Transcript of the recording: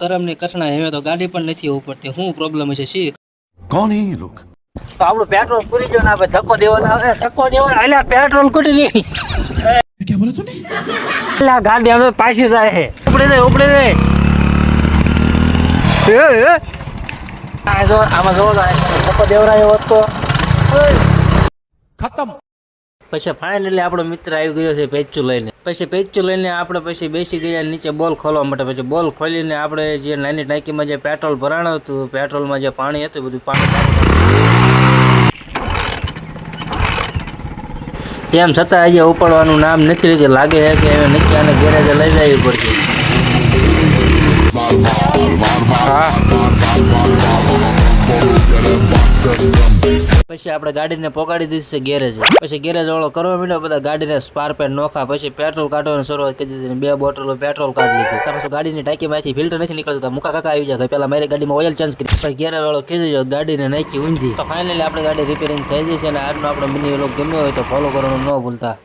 કરમ ની કઠણા હવે તો ગાડી પણ નથી ઉપડતી, શું પ્રોબ્લેમ છે શી? कौन है ये लोग? તો આપણું પેટ્રોલ પૂરી ગયો ને આપણે ધક્કો દેવાનો આવે, ધક્કો દેવાનો અલ્યા પેટ્રોલ ખૂટી ગઈ. क्या बोला तूने? અલ્યા ગાડી હવે પાછી જાય છે, ઉપડે રે આ જો આમાં જો ધક્કો દેવરાયો હોત તો खत्म. પછી ફાઇનલી આપણો મિત્ર આવી ગયો છે પેચું લઈને. આપણે પછી બેસી ગયા નીચે બોલ ખોલવા માટે. પછી બોલ ખોલીને આપણે જે નાની ટાંકીમાં જે પેટ્રોલ ભરાણું હતું, પેટ્રોલમાં જે પાણી હતું બધું પાણી તેમ છતાં હજી ઉપાડવાનું નામ નથી લીધું. લાગે છે કે હવે નક્કી આને ગેરેજે લઈ જવી પડશે. પછી આપણે ગાડીને પોકાડી દીધી છે ગેરેજ. પછી ગેરેજ વાળો કરવા માંડ્યો, બધા ગાડીને સ્પાર્પેટ નોખા. પછી પેટ્રોલ કાઢવાની શરૂઆત કરી દીધી. 2 બોટલો પેટ્રોલ કાઢી લીધું. પછી ગાડીની ટાંકીમાંથી ફિલ્ટર નથી નીકળતું. મુકા કાકા આવી જાય પેલા મારી ગાડીમાં ઓઇલ ચેન્જ કરી. પછી ગેરેજ વાળો કીધું જો ગાડીને નાખી ઊંધી. તો ફાઇનલી આપણે ગાડી રિપેરિંગ થઈ જશે. અને આજનો આપણો મિની વ્લોગ ગમ્યો હોય તો ફોલો કરવાનું ન ભૂલતા.